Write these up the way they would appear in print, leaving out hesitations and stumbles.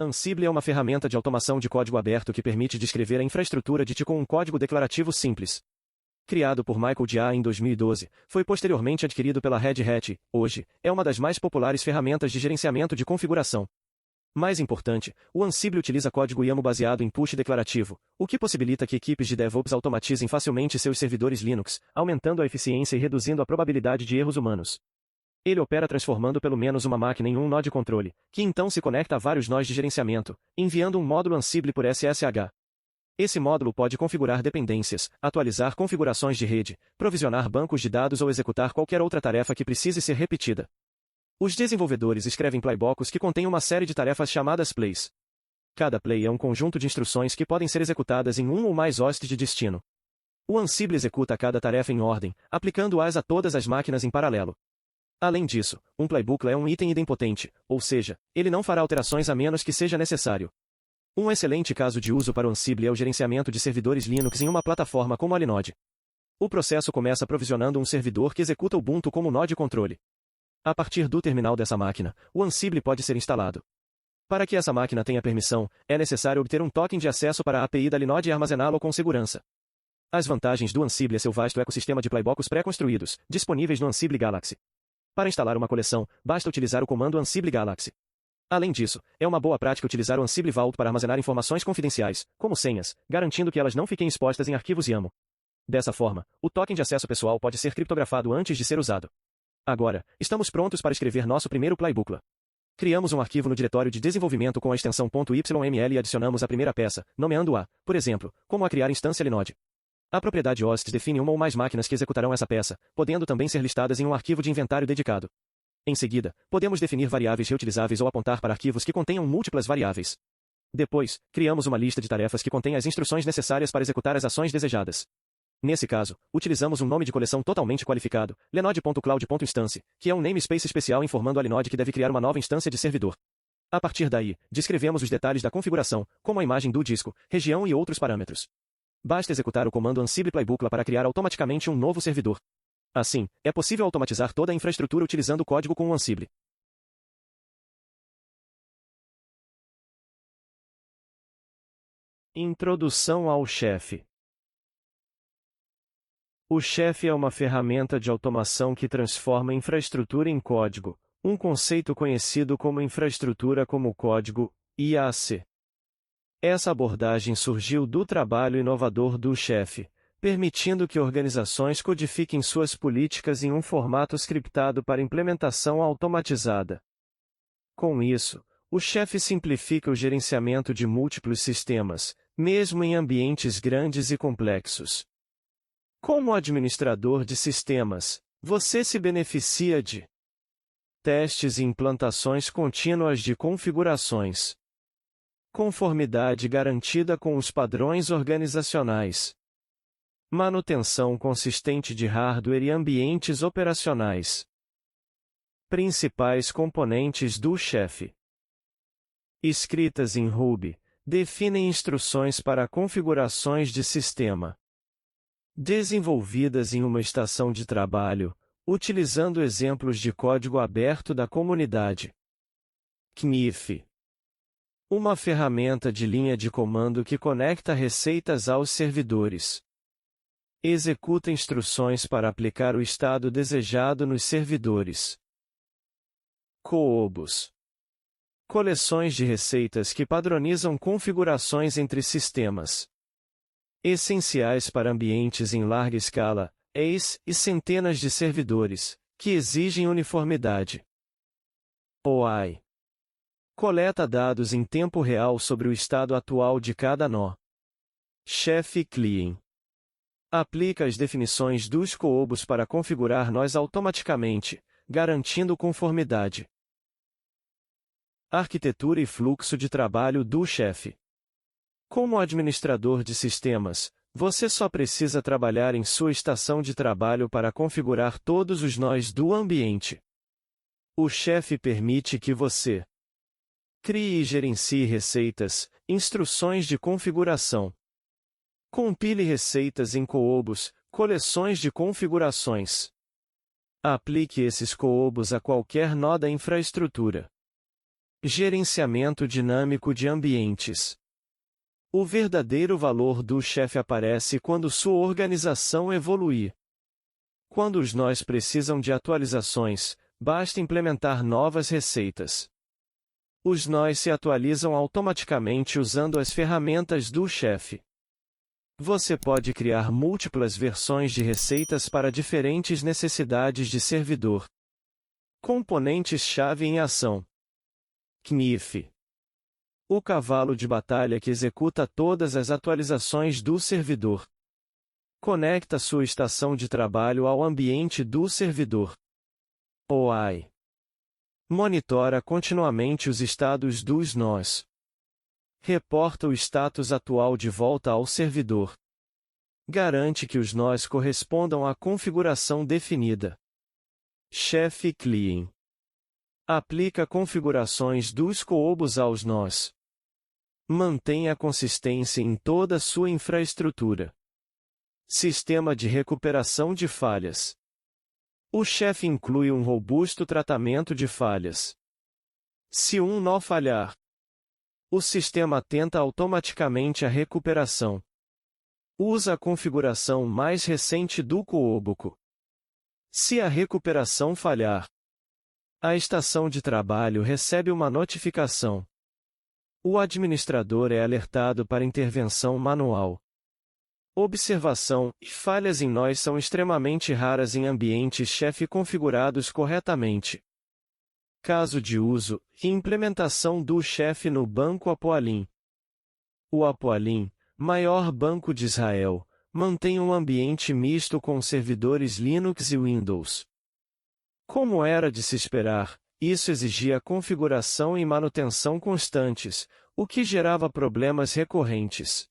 Ansible é uma ferramenta de automação de código aberto que permite descrever a infraestrutura de TI com um código declarativo simples. Criado por Michael Jia em 2012, foi posteriormente adquirido pela Red Hat. Hoje, é uma das mais populares ferramentas de gerenciamento de configuração. Mais importante, o Ansible utiliza código YAML baseado em push declarativo, o que possibilita que equipes de DevOps automatizem facilmente seus servidores Linux, aumentando a eficiência e reduzindo a probabilidade de erros humanos. Ele opera transformando pelo menos uma máquina em um nó de controle, que então se conecta a vários nós de gerenciamento, enviando um módulo Ansible por SSH. Esse módulo pode configurar dependências, atualizar configurações de rede, provisionar bancos de dados ou executar qualquer outra tarefa que precise ser repetida. Os desenvolvedores escrevem playbooks que contêm uma série de tarefas chamadas plays. Cada play é um conjunto de instruções que podem ser executadas em um ou mais hosts de destino. O Ansible executa cada tarefa em ordem, aplicando-as a todas as máquinas em paralelo. Além disso, um playbooklet é um item idempotente, ou seja, ele não fará alterações a menos que seja necessário. Um excelente caso de uso para o Ansible é o gerenciamento de servidores Linux em uma plataforma como a Linode. O processo começa provisionando um servidor que executa o Ubuntu como nó de controle. A partir do terminal dessa máquina, o Ansible pode ser instalado. Para que essa máquina tenha permissão, é necessário obter um token de acesso para a API da Linode e armazená-lo com segurança. As vantagens do Ansible é seu vasto ecossistema de playbooks pré-construídos, disponíveis no Ansible Galaxy. Para instalar uma coleção, basta utilizar o comando Ansible Galaxy. Além disso, é uma boa prática utilizar o Ansible Vault para armazenar informações confidenciais, como senhas, garantindo que elas não fiquem expostas em arquivos YAML. Dessa forma, o token de acesso pessoal pode ser criptografado antes de ser usado. Agora, estamos prontos para escrever nosso primeiro playbooklet. Criamos um arquivo no diretório de desenvolvimento com a extensão .yml e adicionamos a primeira peça, nomeando-a, por exemplo, como a criar instância Linode. A propriedade hosts define uma ou mais máquinas que executarão essa peça, podendo também ser listadas em um arquivo de inventário dedicado. Em seguida, podemos definir variáveis reutilizáveis ou apontar para arquivos que contenham múltiplas variáveis. Depois, criamos uma lista de tarefas que contém as instruções necessárias para executar as ações desejadas. Nesse caso, utilizamos um nome de coleção totalmente qualificado, linode.cloud.instance, que é um namespace especial informando a Linode que deve criar uma nova instância de servidor. A partir daí, descrevemos os detalhes da configuração, como a imagem do disco, região e outros parâmetros. Basta executar o comando Ansible Playbooklet para criar automaticamente um novo servidor. Assim, é possível automatizar toda a infraestrutura utilizando o código com o Ansible. Introdução ao Chef. O Chef é uma ferramenta de automação que transforma infraestrutura em código, um conceito conhecido como infraestrutura como código, IAC. Essa abordagem surgiu do trabalho inovador do Chef, permitindo que organizações codifiquem suas políticas em um formato scriptado para implementação automatizada. Com isso, o Chef simplifica o gerenciamento de múltiplos sistemas, mesmo em ambientes grandes e complexos. Como administrador de sistemas, você se beneficia de testes e implantações contínuas de configurações, conformidade garantida com os padrões organizacionais, manutenção consistente de hardware e ambientes operacionais. Principais componentes do Chef. Escritas em Ruby, definem instruções para configurações de sistema. Desenvolvidas em uma estação de trabalho, utilizando exemplos de código aberto da comunidade. Knif. Uma ferramenta de linha de comando que conecta receitas aos servidores. Executa instruções para aplicar o estado desejado nos servidores. Coobos. Coleções de receitas que padronizam configurações entre sistemas. Essenciais para ambientes em larga escala, e centenas de servidores, que exigem uniformidade. OI. Coleta dados em tempo real sobre o estado atual de cada nó. Chef Clean. Aplica as definições dos coobos para configurar nós automaticamente, garantindo conformidade. Arquitetura e fluxo de trabalho do Chef. Como administrador de sistemas, você só precisa trabalhar em sua estação de trabalho para configurar todos os nós do ambiente. O Chef permite que você crie e gerencie receitas, instruções de configuração. Compile receitas em coobos, coleções de configurações. Aplique esses coobos a qualquer nó da infraestrutura. Gerenciamento dinâmico de ambientes. O verdadeiro valor do chefe aparece quando sua organização evoluir. Quando os nós precisam de atualizações, basta implementar novas receitas. Os nós se atualizam automaticamente usando as ferramentas do chefe. Você pode criar múltiplas versões de receitas para diferentes necessidades de servidor. Componentes-chave em ação. CNIF. O cavalo de batalha que executa todas as atualizações do servidor. Conecta sua estação de trabalho ao ambiente do servidor. OI. Monitora continuamente os estados dos nós. Reporta o status atual de volta ao servidor. Garante que os nós correspondam à configuração definida. Chefe Clean. Aplica configurações dos coobos aos nós. Mantém a consistência em toda sua infraestrutura. Sistema de recuperação de falhas. O chefe inclui um robusto tratamento de falhas. Se um nó falhar, o sistema tenta automaticamente a recuperação. Usa a configuração mais recente do Cooboco. Se a recuperação falhar, a estação de trabalho recebe uma notificação. O administrador é alertado para intervenção manual. Observação: falhas em nós são extremamente raras em ambientes chefe configurados corretamente. Caso de uso e implementação do chefe no Banco Apoalim. O Apoalim, maior banco de Israel, mantém um ambiente misto com servidores Linux e Windows. Como era de se esperar, isso exigia configuração e manutenção constantes, o que gerava problemas recorrentes.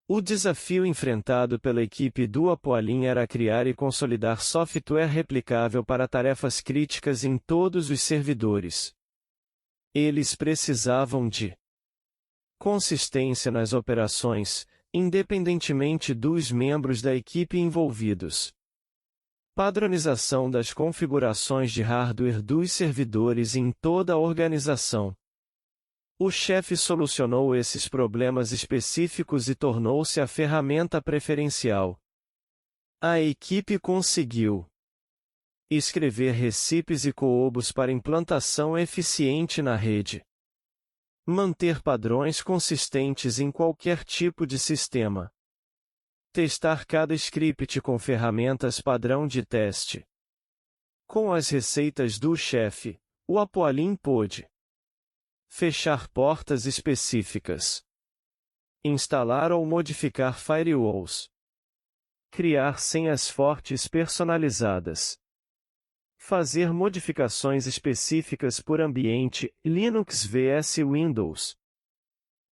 O desafio enfrentado pela equipe do Apoalim era criar e consolidar software replicável para tarefas críticas em todos os servidores. Eles precisavam de consistência nas operações, independentemente dos membros da equipe envolvidos. Padronização das configurações de hardware dos servidores em toda a organização. O chefe solucionou esses problemas específicos e tornou-se a ferramenta preferencial. A equipe conseguiu escrever recipes e coobos para implantação eficiente na rede. Manter padrões consistentes em qualquer tipo de sistema. Testar cada script com ferramentas padrão de teste. Com as receitas do chefe, o Apoalim pôde fechar portas específicas. Instalar ou modificar firewalls. Criar senhas fortes personalizadas. Fazer modificações específicas por ambiente, Linux vs Windows.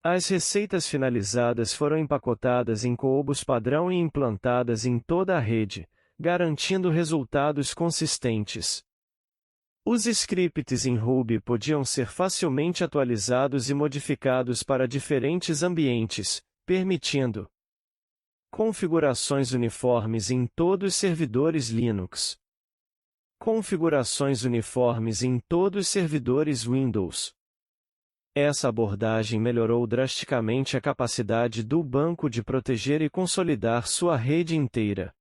As receitas finalizadas foram empacotadas em coobos padrão e implantadas em toda a rede, garantindo resultados consistentes. Os scripts em Ruby podiam ser facilmente atualizados e modificados para diferentes ambientes, permitindo configurações uniformes em todos os servidores Linux. Configurações uniformes em todos os servidores Windows. Essa abordagem melhorou drasticamente a capacidade do banco de proteger e consolidar sua rede inteira.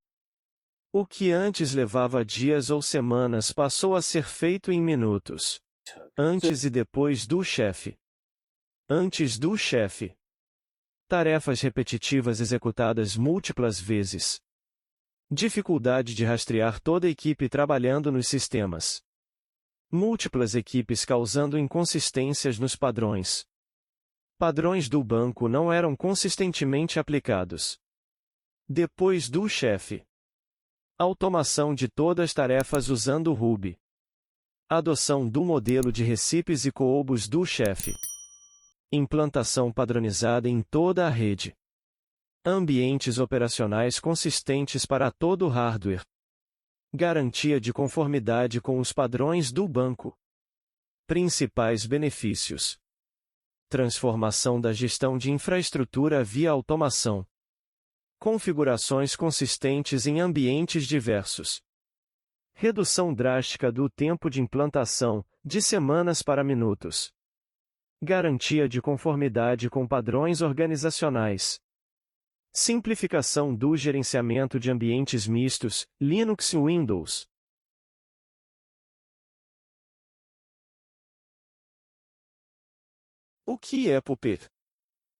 O que antes levava dias ou semanas passou a ser feito em minutos. Antes e depois do chefe. Antes do chefe. Tarefas repetitivas executadas múltiplas vezes. Dificuldade de rastrear toda a equipe trabalhando nos sistemas. Múltiplas equipes causando inconsistências nos padrões. Padrões do banco não eram consistentemente aplicados. Depois do chefe. Automação de todas as tarefas usando Ruby. Adoção do modelo de recipes e coobos do chefe. Implantação padronizada em toda a rede. Ambientes operacionais consistentes para todo o hardware. Garantia de conformidade com os padrões do banco. Principais benefícios. Transformação da gestão de infraestrutura via automação. Configurações consistentes em ambientes diversos. Redução drástica do tempo de implantação, de semanas para minutos. Garantia de conformidade com padrões organizacionais. Simplificação do gerenciamento de ambientes mistos, Linux e Windows. O que é Puppet?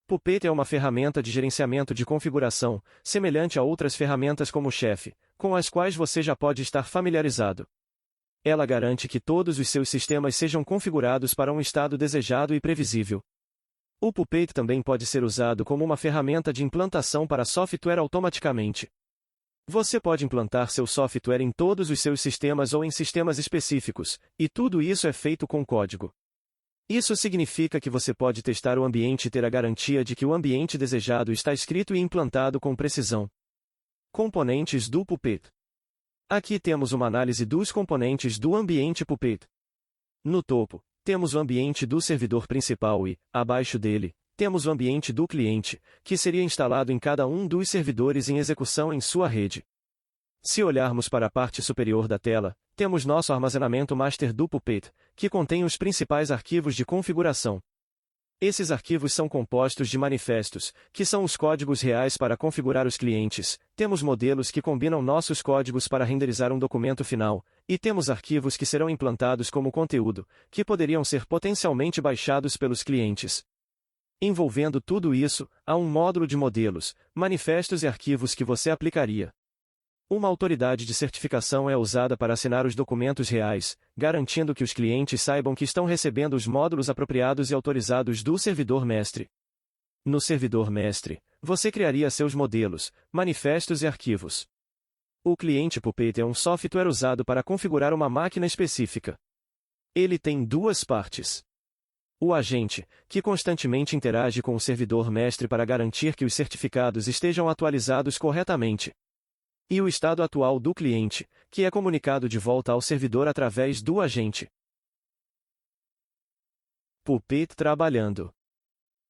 Puppet é uma ferramenta de gerenciamento de configuração, semelhante a outras ferramentas como Chef, com as quais você já pode estar familiarizado. Ela garante que todos os seus sistemas sejam configurados para um estado desejado e previsível. O Puppet também pode ser usado como uma ferramenta de implantação para software automaticamente. Você pode implantar seu software em todos os seus sistemas ou em sistemas específicos, e tudo isso é feito com código. Isso significa que você pode testar o ambiente e ter a garantia de que o ambiente desejado está escrito e implantado com precisão. Componentes do Puppet. Aqui temos uma análise dos componentes do ambiente Puppet. No topo, temos o ambiente do servidor principal e, abaixo dele, temos o ambiente do cliente, que seria instalado em cada um dos servidores em execução em sua rede. Se olharmos para a parte superior da tela, temos nosso armazenamento master do Puppet, que contém os principais arquivos de configuração. Esses arquivos são compostos de manifestos, que são os códigos reais para configurar os clientes, temos modelos que combinam nossos códigos para renderizar um documento final, e temos arquivos que serão implantados como conteúdo, que poderiam ser potencialmente baixados pelos clientes. Envolvendo tudo isso, há um módulo de modelos, manifestos e arquivos que você aplicaria. Uma autoridade de certificação é usada para assinar os documentos reais, garantindo que os clientes saibam que estão recebendo os módulos apropriados e autorizados do servidor mestre. No servidor mestre, você criaria seus modelos, manifestos e arquivos. O cliente Puppet é um software usado para configurar uma máquina específica. Ele tem duas partes. O agente, que constantemente interage com o servidor mestre para garantir que os certificados estejam atualizados corretamente. E o estado atual do cliente, que é comunicado de volta ao servidor através do agente. Puppet trabalhando.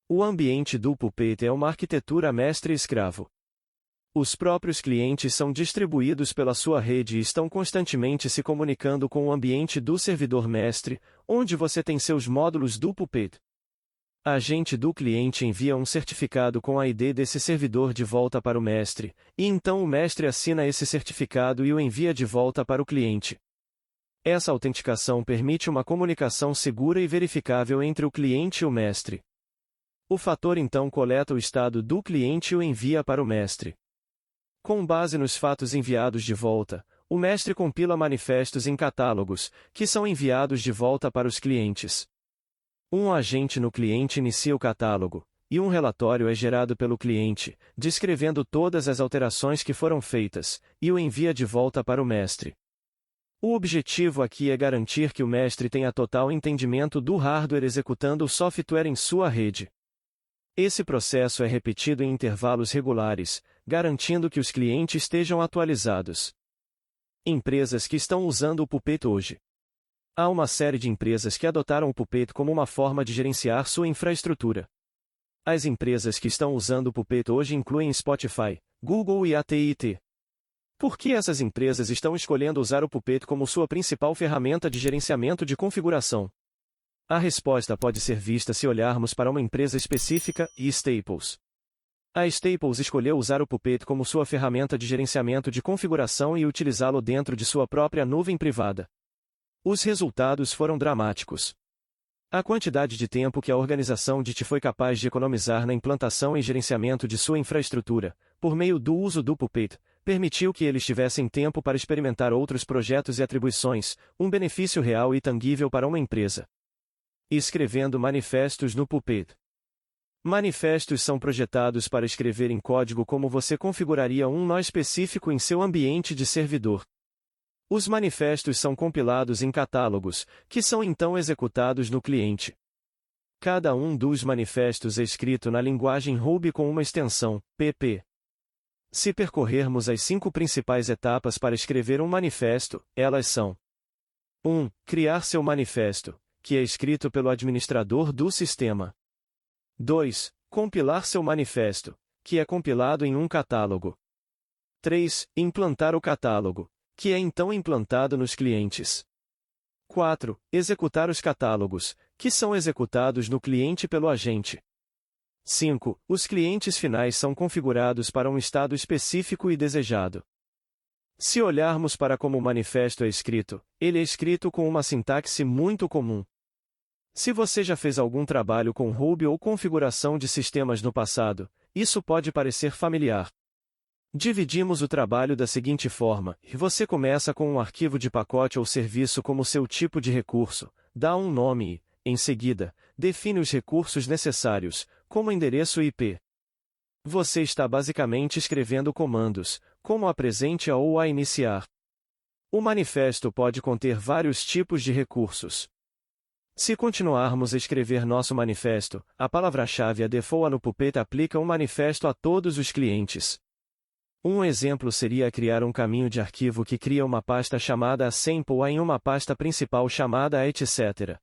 O ambiente do Puppet é uma arquitetura mestre-escravo. Os próprios clientes são distribuídos pela sua rede e estão constantemente se comunicando com o ambiente do servidor mestre, onde você tem seus módulos do Puppet. A agente do cliente envia um certificado com a ID desse servidor de volta para o mestre, e então o mestre assina esse certificado e o envia de volta para o cliente. Essa autenticação permite uma comunicação segura e verificável entre o cliente e o mestre. O fator então coleta o estado do cliente e o envia para o mestre. Com base nos fatos enviados de volta, o mestre compila manifestos em catálogos, que são enviados de volta para os clientes. Um agente no cliente inicia o catálogo, e um relatório é gerado pelo cliente, descrevendo todas as alterações que foram feitas, e o envia de volta para o mestre. O objetivo aqui é garantir que o mestre tenha total entendimento do hardware executando o software em sua rede. Esse processo é repetido em intervalos regulares, garantindo que os clientes estejam atualizados. Empresas que estão usando o Puppet hoje. Há uma série de empresas que adotaram o Puppet como uma forma de gerenciar sua infraestrutura. As empresas que estão usando o Puppet hoje incluem Spotify, Google e AT&T. Por que essas empresas estão escolhendo usar o Puppet como sua principal ferramenta de gerenciamento de configuração? A resposta pode ser vista se olharmos para uma empresa específica, Staples. A Staples escolheu usar o Puppet como sua ferramenta de gerenciamento de configuração e utilizá-lo dentro de sua própria nuvem privada. Os resultados foram dramáticos. A quantidade de tempo que a organização DIT foi capaz de economizar na implantação e gerenciamento de sua infraestrutura, por meio do uso do Puppet, permitiu que eles tivessem tempo para experimentar outros projetos e atribuições, um benefício real e tangível para uma empresa. Escrevendo manifestos no Puppet. Manifestos são projetados para escrever em código como você configuraria um nó específico em seu ambiente de servidor. Os manifestos são compilados em catálogos, que são então executados no cliente. Cada um dos manifestos é escrito na linguagem Ruby com uma extensão, pp. Se percorrermos as 5 principais etapas para escrever um manifesto, elas são: 1. Criar seu manifesto, que é escrito pelo administrador do sistema. 2. Compilar seu manifesto, que é compilado em um catálogo. 3. Implantar o catálogo, que é então implantado nos clientes. 4. Executar os catálogos, que são executados no cliente pelo agente. 5. Os clientes finais são configurados para um estado específico e desejado. Se olharmos para como o manifesto é escrito, ele é escrito com uma sintaxe muito comum. Se você já fez algum trabalho com Ruby ou configuração de sistemas no passado, isso pode parecer familiar. Dividimos o trabalho da seguinte forma: você começa com um arquivo de pacote ou serviço como seu tipo de recurso, dá um nome e, em seguida, define os recursos necessários, como endereço IP. Você está basicamente escrevendo comandos, como a presente a ou a iniciar. O manifesto pode conter vários tipos de recursos. Se continuarmos a escrever nosso manifesto, a palavra-chave a default no Puppet aplica um manifesto a todos os clientes. Um exemplo seria criar um caminho de arquivo que cria uma pasta chamada sample em uma pasta principal chamada etc.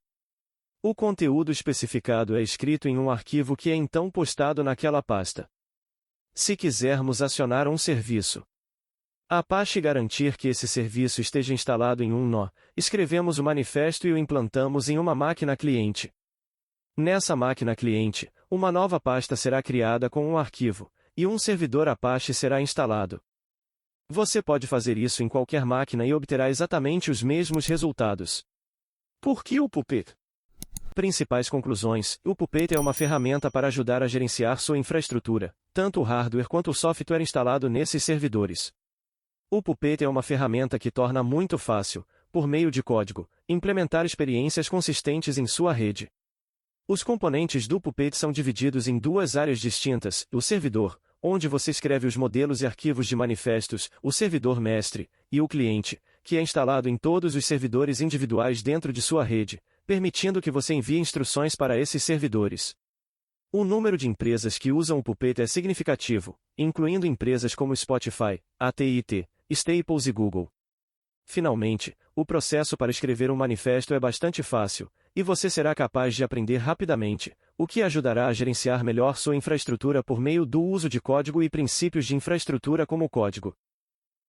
O conteúdo especificado é escrito em um arquivo que é então postado naquela pasta. Se quisermos acionar um serviço Apache garantir que esse serviço esteja instalado em um nó, escrevemos o manifesto e o implantamos em uma máquina cliente. Nessa máquina cliente, uma nova pasta será criada com um arquivo, e um servidor Apache será instalado. Você pode fazer isso em qualquer máquina e obterá exatamente os mesmos resultados. Por que o Puppet? Principais conclusões: o Puppet é uma ferramenta para ajudar a gerenciar sua infraestrutura, tanto o hardware quanto o software instalado nesses servidores. O Puppet é uma ferramenta que torna muito fácil, por meio de código, implementar experiências consistentes em sua rede. Os componentes do Puppet são divididos em duas áreas distintas: o servidor, onde você escreve os modelos e arquivos de manifestos, o servidor mestre, e o cliente, que é instalado em todos os servidores individuais dentro de sua rede, permitindo que você envie instruções para esses servidores. O número de empresas que usam o Puppet é significativo, incluindo empresas como Spotify, AT&T, Staples e Google. Finalmente, o processo para escrever um manifesto é bastante fácil, e você será capaz de aprender rapidamente, o que ajudará a gerenciar melhor sua infraestrutura por meio do uso de código e princípios de infraestrutura como código.